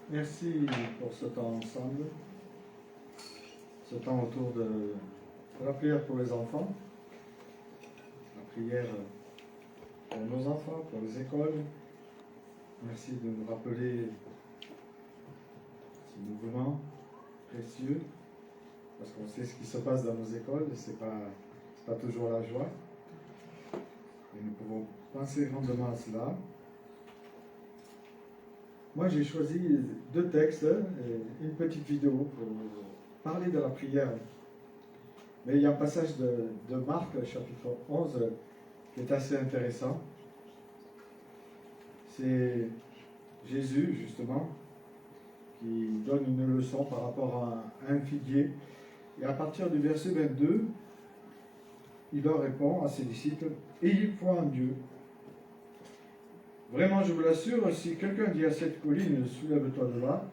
Merci pour ce temps ensemble, ce temps autour de la prière pour les enfants, la prière pour nos enfants, pour les écoles. Merci de nous rappeler ce mouvement précieux, parce qu'on sait ce qui se passe dans nos écoles, et c'est pas toujours la joie. Et nous pouvons penser grandement à cela. Moi, j'ai choisi 2 textes et une petite vidéo pour parler de la prière. Mais il y a un passage de Marc, chapitre 11, qui est assez intéressant. C'est Jésus, justement, qui donne une leçon par rapport à un figuier. Et à partir du verset 22, il leur répond à ses disciples, « Ayez foi en Dieu. Vraiment, je vous l'assure, si quelqu'un dit à cette colline, soulève-toi de là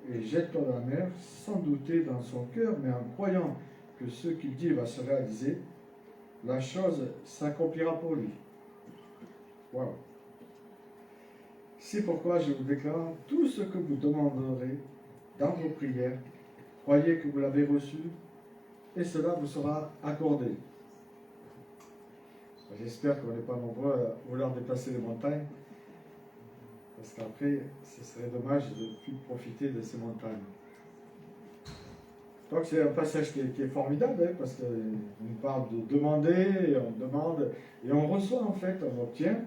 et jette-toi dans la mer, sans douter dans son cœur, mais en croyant que ce qu'il dit va se réaliser, la chose s'accomplira pour lui. » Wow. C'est pourquoi je vous déclare, tout ce que vous demanderez dans vos prières, croyez que vous l'avez reçu, et cela vous sera accordé. J'espère qu'on n'est pas nombreux à vouloir déplacer les montagnes, parce qu'après, ce serait dommage de ne plus profiter de ces montagnes. Donc c'est un passage qui est formidable, hein, parce qu'on nous parle de demander, et on demande, et on reçoit en fait, on obtient.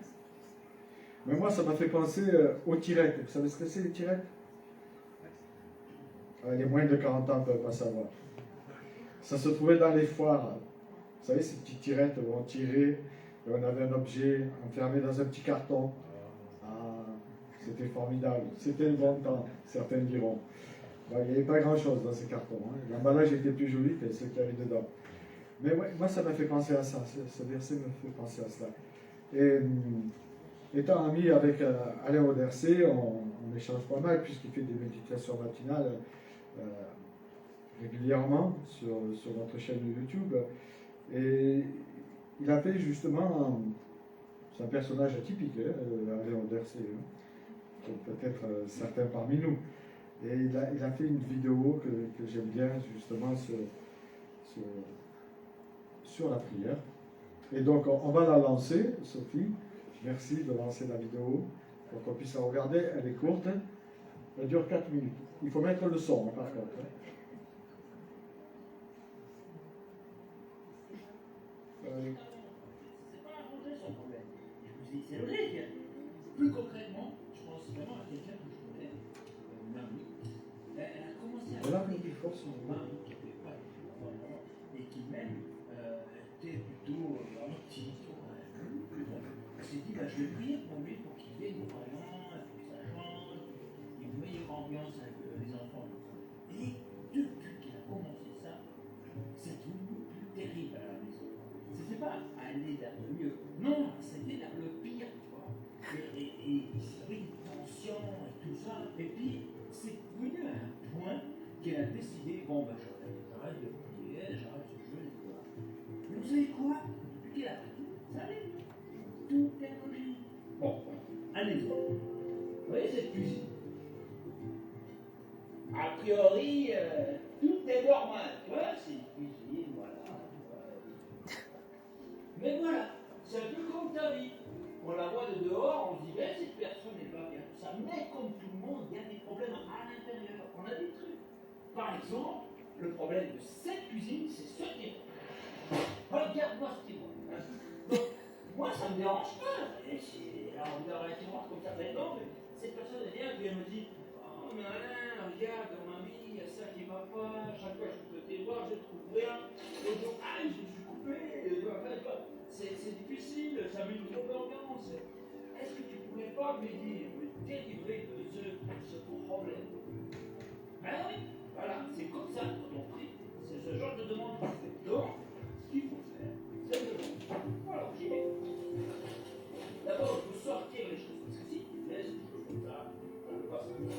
Mais moi, ça m'a fait penser aux tirettes. Vous savez ce que c'est, les tirettes? Les moins de 40 ans ne peuvent pas savoir. Ça se trouvait dans les foires. Vous savez, ces petites tirettes où on tirait, et on avait un objet enfermé dans un petit carton. Ah, c'était formidable. C'était le bon temps, certains diront. Bon, il n'y avait pas grand-chose dans ces cartons. Hein. L'emballage était plus joli que ce qu'il y avait dedans. Mais ouais, moi, ça m'a fait penser à ça. Ce verset me fait penser à cela. Et étant ami avec Alain Audercé, on échange pas mal, puisqu'il fait des méditations matinales régulièrement sur notre chaîne YouTube. Et il a fait justement, c'est un personnage atypique, Alain Audercé, peut-être certains parmi nous. Et il a fait une vidéo que j'aime bien justement sur la prière. Et donc on va la lancer, Sophie. Merci de lancer la vidéo pour qu'on puisse la regarder. Elle est courte, elle dure 4 minutes. Il faut mettre le son par contre. C'est pas imposé son problème. Je vous dis, c'est vrai que, plus concrètement, je pense vraiment à quelqu'un que je connais, une amie. Elle a commencé à parler des forces en main qui n'avait pas et qui même était plutôt optimiste. Elle s'est dit, bah, je vais prier pour lui pour qu'il vienne au croyant, pour que ça change, une meilleure ambiance avec les enfants. Et depuis qu'il a commencé ça, c'est devenu plus terrible à la maison. C'était pas aller vers le mieux, non, c'était vers le pire, tu vois. Et il y avait une tension et tout ça. Et puis, c'est venu à un point qu'elle a décidé, bon, ben j'arrête de prier, j'arrête ce jeu, et voilà. Mais vous savez quoi? Depuis qu'elle a pris tout, ça allait. Tout est logique. Bon, allez-y. Vous voyez cette cuisine? A priori, tout est normal. Tu vois, c'est une cuisine, voilà. Mais voilà, c'est un peu comme ta vie. On la voit de dehors, on se dit, ben, cette personne n'est pas bien. Ça, mais comme tout le monde, il y a des problèmes à l'intérieur. On a des trucs. Par exemple, le problème de cette cuisine, c'est ce tiroir. Regarde-moi ce tiroir. Donc, moi, ça me dérange pas. Alors, on regarde un tiroir comme ça, mais non, mais cette personne, elle vient, puis elle me dit, oh, mais Alain, regarde, dans ma vie, il y a ça qui ne va pas. Chaque fois que je peux te voir, je ne trouve rien. Et donc, ah, je suis coupé. C'est difficile, ça met trop d'ambiance. Est-ce que tu ne pourrais pas m'aider, me délivrer de ce problème? Ben oui, voilà, c'est comme ça quand on prie. C'est ce genre de demande qu'on fait. Donc, ce qu'il faut faire, c'est le demander. Voilà, j'y vais. D'abord, il faut sortir les choses. Parce que si tu laisses les choses comme ça, on ne peut pas se faire.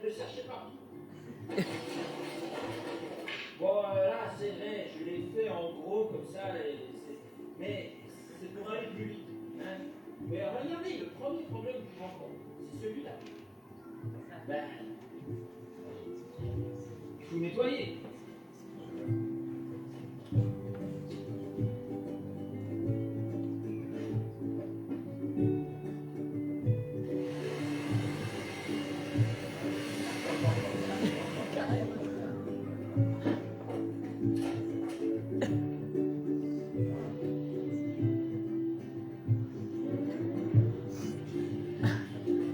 Je cherchais partout. Mais regardez, le premier problème que je rencontre, c'est celui-là. Ben, il faut nettoyer.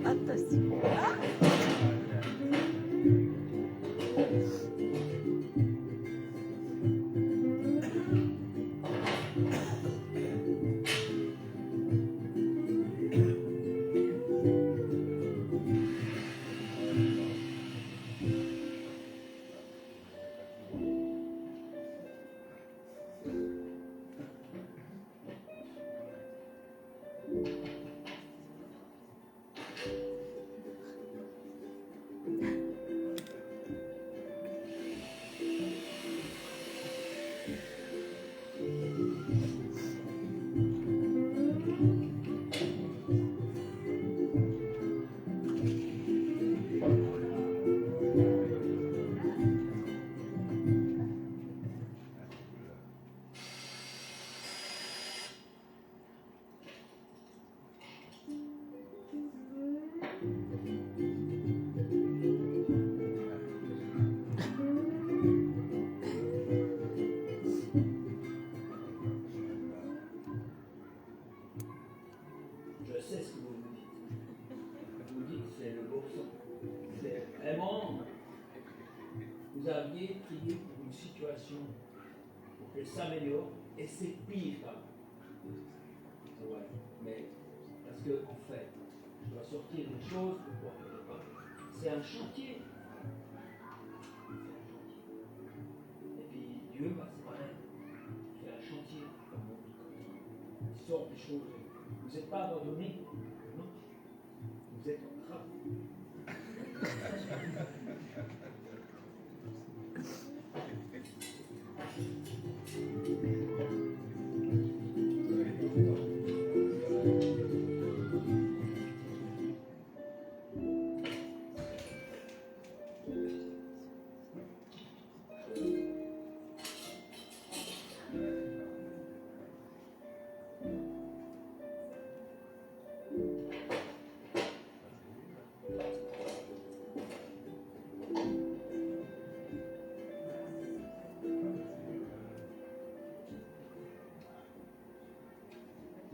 Fantastico. Je sais ce que vous me dites. Vous dites c'est le boxon. C'est vraiment. Vous aviez prié pour une situation pour qu'elle s'améliore et c'est pire quand même. Ouais, mais parce que en fait, je dois sortir une chose pour pouvoir le réparer. C'est un chantier. Et puis Dieu, bah, c'est pareil. C'est un chantier dans mon vie. Il sort des choses. Vous n'êtes pas abandonné, non. Vous êtes en travail.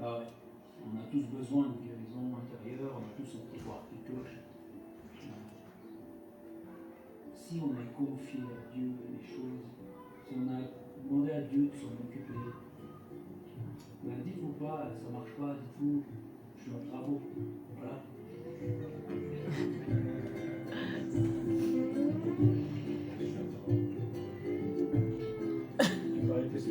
Ah ouais. On a tous besoin de guérison intérieure, on a tous un pouvoir qui touche. Si on a confié à Dieu les choses, si on a demandé à Dieu de s'en occuper, ben dites-vous pas, ça marche pas, dites-vous, je suis en travaux. Voilà. Tu vas arrêter ça.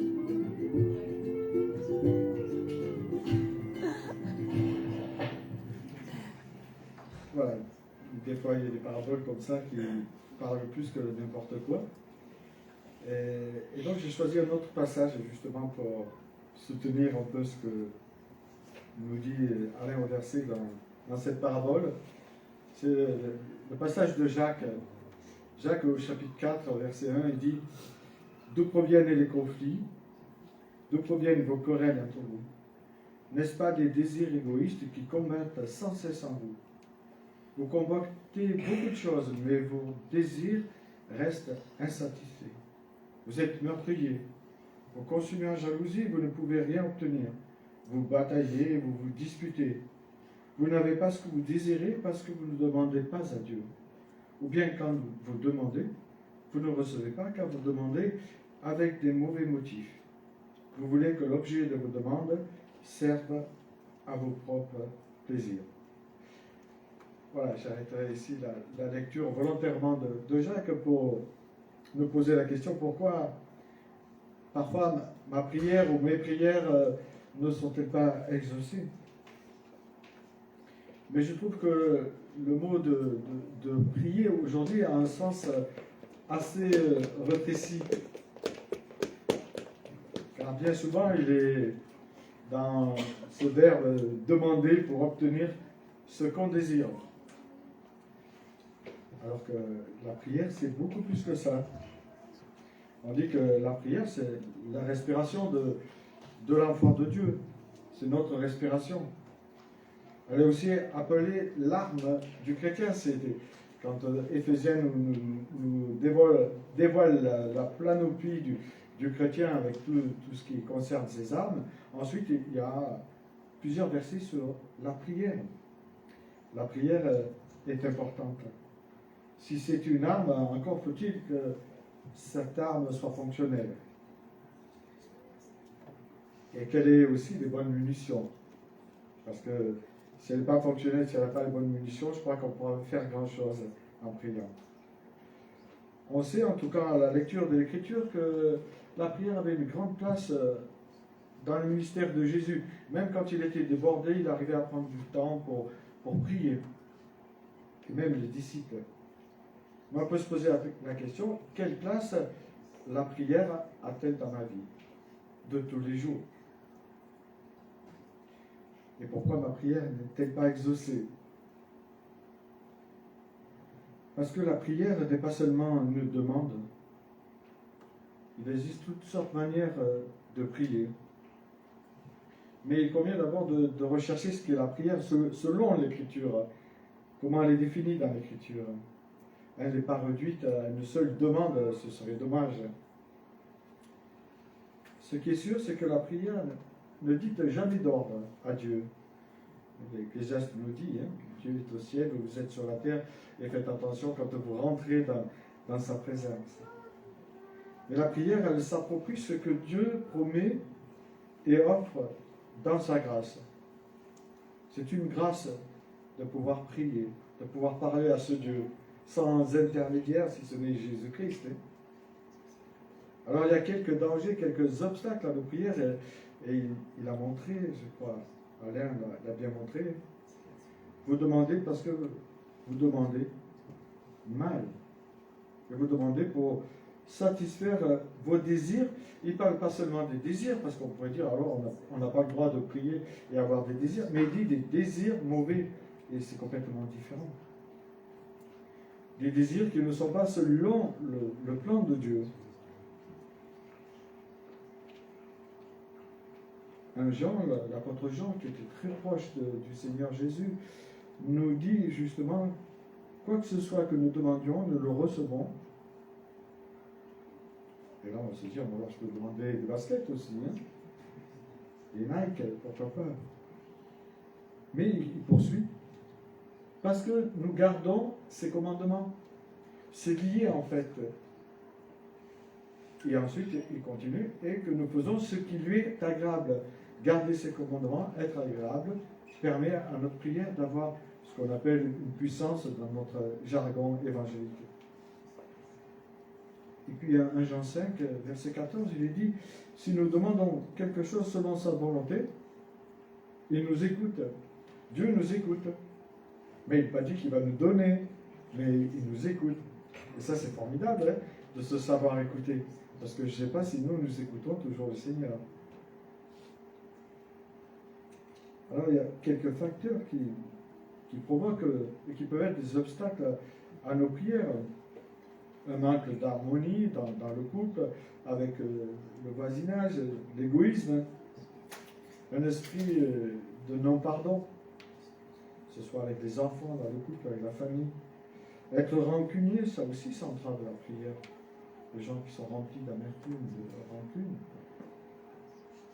Voilà. Des fois, il y a des paraboles comme ça qui parlent plus que n'importe quoi. Et donc, j'ai choisi un autre passage justement pour soutenir un peu ce que nous dit Alain Auverset dans cette parabole. C'est le passage de Jacques. Jacques, au chapitre 4, verset 1, il dit « D'où proviennent les conflits? D'où proviennent vos querelles entre vous? N'est-ce pas des désirs égoïstes qui combattent sans cesse en vous? Vous convoitez beaucoup de choses, mais vos désirs restent insatisfaits. Vous êtes meurtriers. Vous consumez en jalousie, vous ne pouvez rien obtenir. Vous bataillez, vous vous disputez. Vous n'avez pas ce que vous désirez parce que vous ne demandez pas à Dieu. Ou bien quand vous demandez, vous ne recevez pas car vous demandez avec des mauvais motifs. Vous voulez que l'objet de vos demandes serve à vos propres plaisirs. Voilà, j'arrêterai ici la lecture volontairement de Jacques pour me poser la question pourquoi parfois ma prière ou mes prières ne sont-elles pas exaucées. Mais je trouve que le mot de prier aujourd'hui a un sens assez rétréci. Car bien souvent, il est dans ce verbe demander pour obtenir ce qu'on désire. Alors que la prière, c'est beaucoup plus que ça. On dit que la prière, c'est la respiration de l'enfant de Dieu. C'est notre respiration. Elle est aussi appelée l'arme du chrétien. C'est quand Éphésiens nous dévoile la panoplie du chrétien avec tout ce qui concerne ses armes. Ensuite, il y a plusieurs versets sur la prière. La prière est importante. Si c'est une arme, encore faut-il que cette arme soit fonctionnelle. Et qu'elle ait aussi des bonnes munitions. Parce que si elle n'est pas fonctionnelle, si elle n'a pas les bonnes munitions, je crois qu'on ne pourra pas faire grand-chose en priant. On sait en tout cas à la lecture de l'Écriture que la prière avait une grande place dans le ministère de Jésus. Même quand il était débordé, il arrivait à prendre du temps pour prier. Et même les disciples. On peut se poser la question, quelle place la prière a-t-elle dans ma vie de tous les jours? Et pourquoi ma prière n'est-elle pas exaucée? Parce que la prière n'est pas seulement une demande. Il existe toutes sortes de manières de prier. Mais il convient d'abord de rechercher ce qu'est la prière selon l'Écriture. Comment elle est définie dans l'Écriture. Elle n'est pas réduite à une seule demande, ce serait dommage. Ce qui est sûr, c'est que la prière ne dit jamais d'ordre à Dieu. L'Ecclésiaste nous dit, Dieu est au ciel, vous êtes sur la terre, et faites attention quand vous rentrez dans sa présence. Mais la prière, elle s'approprie ce que Dieu promet et offre dans sa grâce. C'est une grâce de pouvoir prier, de pouvoir parler à ce Dieu, sans intermédiaire, si ce n'est Jésus-Christ. Alors il y a quelques dangers, quelques obstacles à nos prières, et il a montré, je crois, Alain l'a bien montré. Vous demandez parce que vous demandez mal. Et vous demandez pour satisfaire vos désirs. Il ne parle pas seulement des désirs, parce qu'on pourrait dire, alors on n'a pas le droit de prier et avoir des désirs, mais il dit des désirs mauvais, et c'est complètement différent. Des désirs qui ne sont pas selon le plan de Dieu. L'apôtre Jean, qui était très proche du Seigneur Jésus, nous dit justement, quoi que ce soit que nous demandions, nous le recevons. Et là, on va se dire, alors je peux demander des baskets aussi, des Nike, pourquoi pas. Mais il poursuit. Parce que nous gardons ses commandements. C'est lié en fait. Et ensuite, il continue, et que nous faisons ce qui lui est agréable. Garder ses commandements, être agréable, permet à notre prière d'avoir ce qu'on appelle une puissance dans notre jargon évangélique. Et puis 1 Jean 5, verset 14, il est dit, si nous demandons quelque chose selon sa volonté, il nous écoute. Dieu nous écoute. Mais il n'a pas dit qu'il va nous donner, mais il nous écoute. Et ça, c'est formidable, de se savoir écouter. Parce que je ne sais pas si nous écoutons toujours le Seigneur. Alors, il y a quelques facteurs qui provoquent et qui peuvent être des obstacles à nos prières. Un manque d'harmonie dans le couple, avec le voisinage, l'égoïsme, un esprit de non-pardon, que ce soit avec les enfants, dans le couple, avec la famille. Être rancunier, ça aussi, ça entrave la prière. Les gens qui sont remplis d'amertume, de rancune,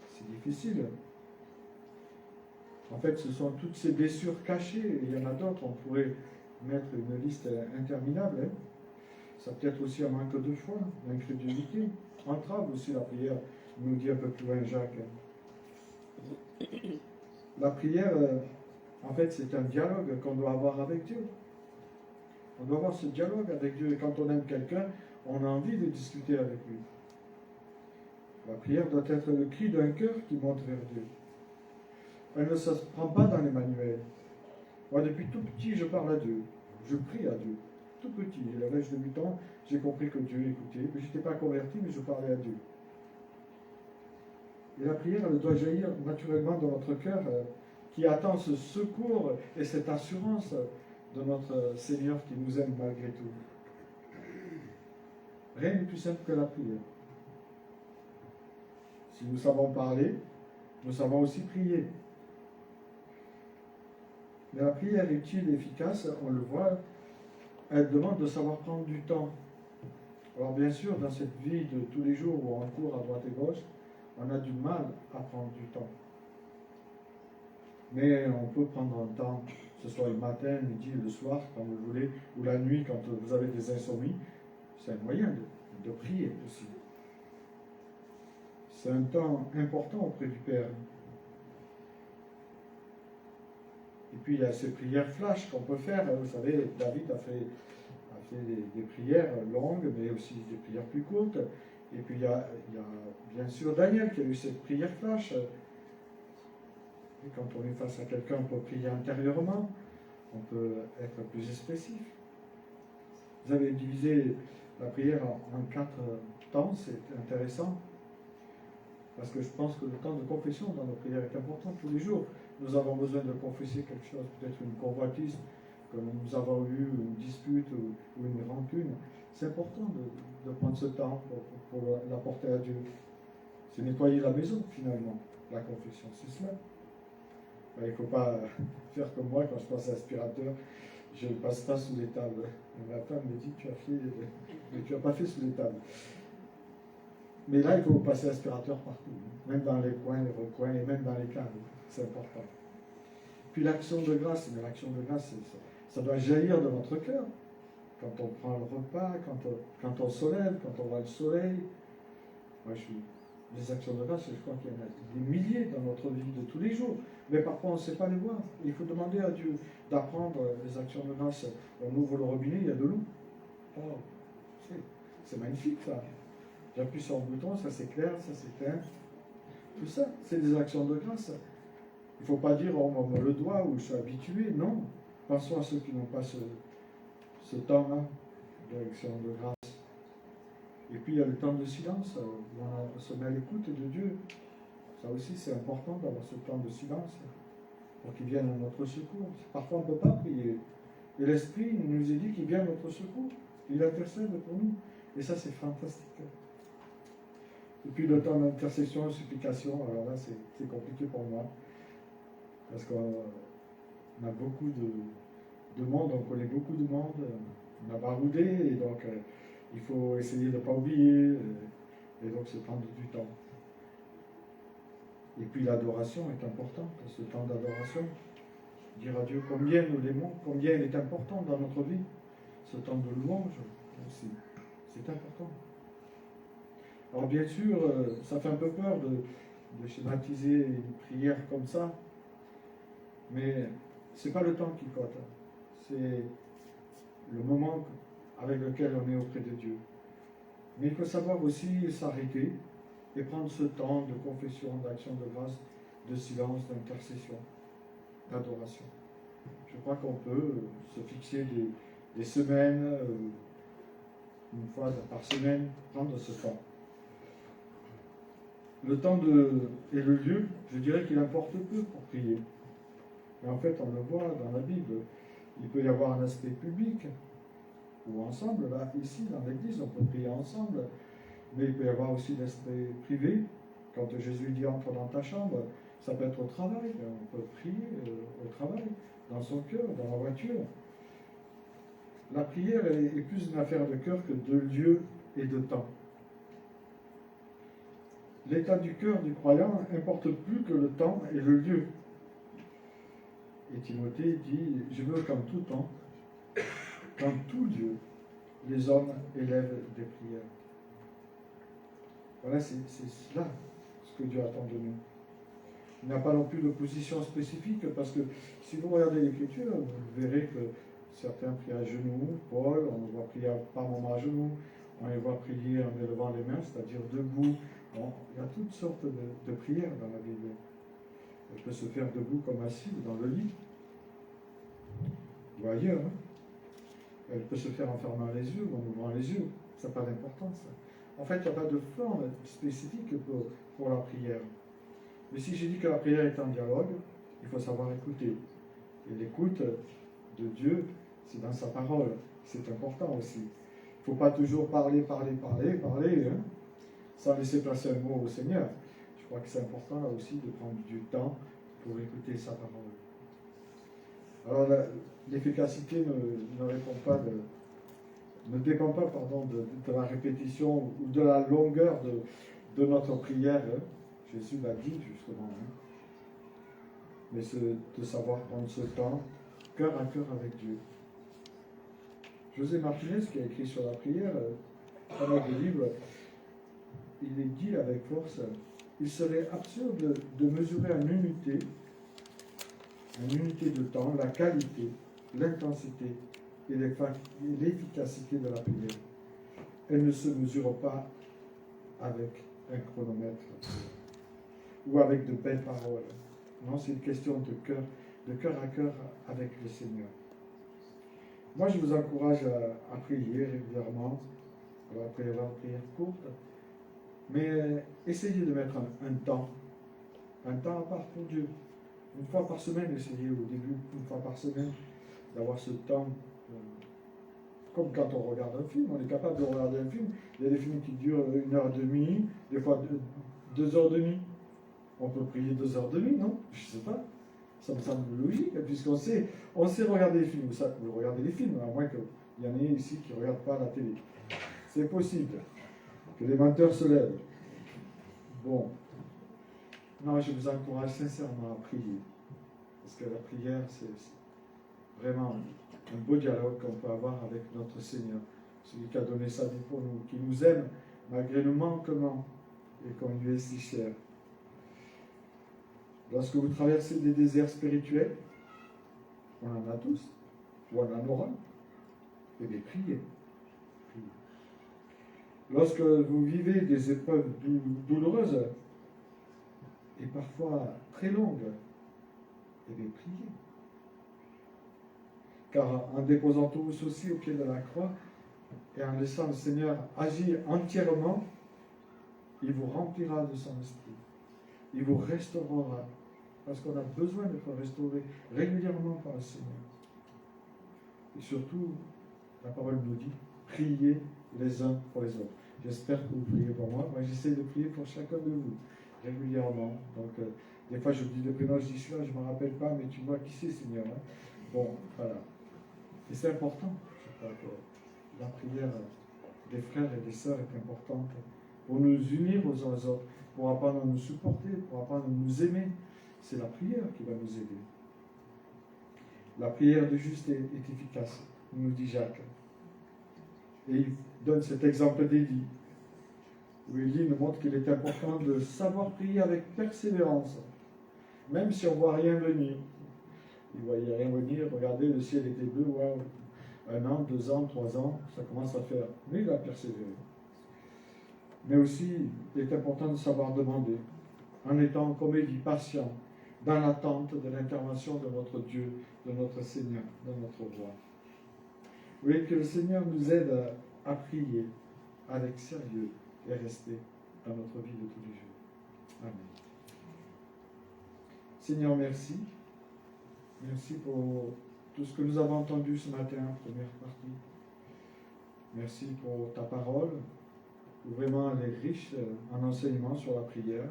c'est difficile. En fait, ce sont toutes ces blessures cachées. Il y en a d'autres, on pourrait mettre une liste interminable. Ça peut être aussi un manque de foi, l'incrédulité. Entrave aussi la prière, nous dit un peu plus loin Jacques. La prière, en fait, c'est un dialogue qu'on doit avoir avec Dieu. On doit avoir ce dialogue avec Dieu. Et quand on aime quelqu'un, on a envie de discuter avec lui. La prière doit être le cri d'un cœur qui monte vers Dieu. Elle ne se prend pas dans les manuels. Moi, depuis tout petit, je parle à Dieu. Je prie à Dieu. Tout petit, à l'âge de 8 ans, j'ai compris que Dieu écoutait. Je n'étais pas converti, mais je parlais à Dieu. Et la prière, elle doit jaillir naturellement dans notre cœur, qui attend ce secours et cette assurance de notre Seigneur qui nous aime malgré tout. Rien n'est plus simple que la prière. Si nous savons parler, nous savons aussi prier. Mais la prière utile et efficace, on le voit, elle demande de savoir prendre du temps. Alors bien sûr, dans cette vie de tous les jours où on court à droite et gauche, on a du mal à prendre du temps. Mais on peut prendre un temps, que ce soit le matin, le midi, le soir, quand vous voulez, ou la nuit, quand vous avez des insomnies. C'est un moyen de prier aussi. C'est un temps important auprès du Père. Et puis il y a ces prières flash qu'on peut faire. Vous savez, David a fait des prières longues, mais aussi des prières plus courtes. Et puis il y a bien sûr Daniel qui a eu cette prière flash. Et quand on est face à quelqu'un, on peut prier intérieurement, on peut être plus expressif. Vous avez divisé la prière en 4 temps, c'est intéressant. Parce que je pense que le temps de confession dans nos prières est important tous les jours. Nous avons besoin de confesser quelque chose, peut-être une convoitise, comme nous avons eu une dispute ou une rancune. C'est important de prendre ce temps pour l'apporter à Dieu. C'est nettoyer la maison, finalement, la confession, c'est cela. Il ne faut pas faire comme moi quand je passe à l'aspirateur, je ne passe pas sous les tables. Ma femme me dit, tu as fait, mais tu n'as pas fait sous les tables. Mais là, il faut passer l'aspirateur partout, même dans les coins, les recoins, et même dans les caves. C'est important. Puis l'action de grâce, mais l'action de grâce, ça doit jaillir de notre cœur. Quand on prend le repas, quand on se lève, quand on voit le soleil. Moi, les actions de grâce, je crois qu'il y en a des milliers dans notre vie de tous les jours. Mais parfois, on ne sait pas les voir. Il faut demander à Dieu d'apprendre les actions de grâce. On ouvre le robinet, il y a de l'eau. Oh, c'est magnifique, ça. J'appuie sur un bouton, ça s'éclaire, ça s'éteint. Tout ça, c'est des actions de grâce. Il ne faut pas dire, oh, on me le doit ou je suis habitué. Non. Pensons à ceux qui n'ont pas ce temps-là d'action de grâce. Et puis il y a le temps de silence, où on se met à l'écoute de Dieu. Ça aussi, c'est important d'avoir ce temps de silence pour qu'il vienne à notre secours. Parfois, on ne peut pas prier. Et l'Esprit nous est dit qu'il vient à notre secours. Il intercède pour nous. Et ça, c'est fantastique. Et puis le temps d'intercession, de supplication, alors là, c'est compliqué pour moi. Parce qu'on a beaucoup de monde, on connaît beaucoup de monde, on a baroudé, et donc il faut essayer de ne pas oublier, et donc se prendre du temps. Et puis l'adoration est importante, ce temps d'adoration. Dire à Dieu combien nous l'aimons, combien il est important dans notre vie. Ce temps de louange aussi, c'est important. Alors bien sûr, ça fait un peu peur de schématiser une prière comme ça, mais ce n'est pas le temps qui compte, c'est le moment avec lequel on est auprès de Dieu. Mais il faut savoir aussi s'arrêter et prendre ce temps de confession, d'action de grâce, de silence, d'intercession, d'adoration. Je crois qu'on peut se fixer des semaines, une fois par semaine, prendre ce temps. Le temps et le lieu, je dirais qu'il importe peu pour prier. Mais en fait, on le voit dans la Bible. Il peut y avoir un aspect public, ou ensemble, là, ici, dans l'église, on peut prier ensemble. Mais il peut y avoir aussi l'aspect privé. Quand Jésus dit « entre dans ta chambre », ça peut être au travail. On peut prier au travail, dans son cœur, dans la voiture. La prière est plus une affaire de cœur que de lieu et de temps. L'état du cœur du croyant importe plus que le temps et le lieu. Et Timothée dit « Je veux qu'en tout temps, qu'en tout lieu, les hommes élèvent des prières. » Voilà, c'est cela ce que Dieu attend de nous. Il n'y a pas non plus de position spécifique, parce que si vous regardez l'Écriture, vous verrez que certains prient à genoux, Paul, on le voit prier par moments à genoux, on les voit prier en élevant les mains, c'est-à-dire debout. Bon, il y a toutes sortes de prières dans la Bible. Elle peut se faire debout comme assis dans le lit, ou ailleurs. Elle peut se faire en fermant les yeux ou en ouvrant les yeux. Ça n'a pas d'importance. En fait, il n'y a pas de forme spécifique pour la prière. Mais si j'ai dit que la prière est un dialogue, il faut savoir écouter. Et l'écoute de Dieu, c'est dans sa parole. C'est important aussi. Il ne faut pas toujours parler, hein, sans laisser placer un mot au Seigneur. Je crois que c'est important là aussi de prendre du temps pour écouter sa parole. Alors l'efficacité ne dépend pas de la répétition ou de la longueur de notre prière. Hein. Jésus l'a dit justement. Hein. Mais c'est de savoir prendre ce temps, cœur à cœur avec Dieu. José Martinez, qui a écrit sur la prière, pas mal de livres, il est dit avec force, il serait absurde de mesurer en unité de temps, la qualité, l'intensité et l'efficacité de la prière. Elle ne se mesure pas avec un chronomètre ou avec de belles paroles. Non, c'est une question de cœur à cœur avec le Seigneur. Moi, je vous encourage à prier régulièrement. Alors, après avoir une prière courte, mais essayez de mettre un temps à part pour Dieu. Une fois par semaine, essayez au début, une fois par semaine, d'avoir ce temps. Comme quand on regarde un film, on est capable de regarder un film. Il y a des films qui durent 1h30, des fois 2h30. On peut prier 2h30, non? Je ne sais pas. Ça me semble logique, puisqu'on sait regarder les films. Vous regardez les films, à moins qu'il y en ait ici qui ne regardent pas la télé. C'est possible que les menteurs se lèvent. Bon. Non, je vous encourage sincèrement à prier. Parce que la prière, c'est vraiment un beau dialogue qu'on peut avoir avec notre Seigneur. Celui qui a donné sa vie pour nous, qui nous aime malgré nos manquements et qu'on lui est si cher. Lorsque vous traversez des déserts spirituels, on en a tous, ou on en aura, et bien priez. Lorsque vous vivez des épreuves douloureuses, et parfois très longues, et bien priez. Car en déposant tous vos soucis au pied de la croix, et en laissant le Seigneur agir entièrement, il vous remplira de son esprit. Il vous restaurera. Parce qu'on a besoin d'être restauré régulièrement par le Seigneur. Et surtout, la parole nous dit, priez les uns pour les autres. J'espère que vous priez pour moi. Moi, j'essaie de prier pour chacun de vous, régulièrement. Donc, des fois, je vous dis le prénom, je dis celui-là, je ne me rappelle pas, mais tu vois qui c'est, Seigneur. Hein? Bon, voilà. Et c'est important. Je crois que la prière des frères et des sœurs est importante pour nous unir aux uns aux autres, pour apprendre à nous supporter, pour apprendre à nous aimer. C'est la prière qui va nous aider. La prière du juste est efficace, nous dit Jacques. Et il donne cet exemple d'Élie, où Élie nous montre qu'il est important de savoir prier avec persévérance, même si on ne voit rien venir. Il ne voyait rien venir, regardez, le ciel était bleu, wow. 1 an, 2 ans, 3 ans, ça commence à faire. Mais il a persévéré. Mais aussi, il est important de savoir demander, en étant, comme il dit, patient, dans l'attente de l'intervention de notre Dieu, de notre Seigneur, de notre Roi. Vous voyez que le Seigneur nous aide à prier avec sérieux et rester dans notre vie de tous les jours. Amen. Seigneur, merci. Merci pour tout ce que nous avons entendu ce matin, première partie. Merci pour ta parole, où vraiment elle est riche en enseignements sur la prière.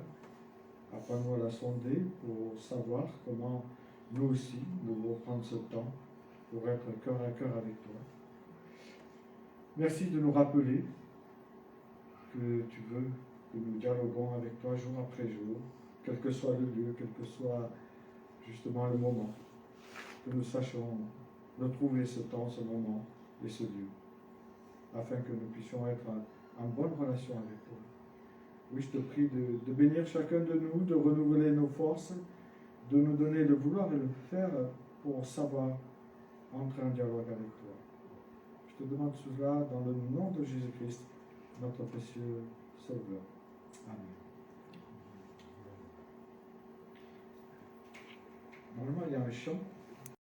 Apprends-nous à la sonder pour savoir comment nous aussi, nous devons prendre ce temps pour être cœur à cœur avec toi. Merci de nous rappeler que tu veux que nous dialoguons avec toi jour après jour, quel que soit le lieu, quel que soit justement le moment, que nous sachions retrouver ce temps, ce moment et ce lieu, afin que nous puissions être en bonne relation avec toi. Oui, je te prie de bénir chacun de nous, de renouveler nos forces, de nous donner le vouloir et le faire pour savoir entrer en dialogue avec toi. Je te demande cela dans le nom de Jésus-Christ, notre précieux Sauveur. Amen. Normalement, il y a un chant.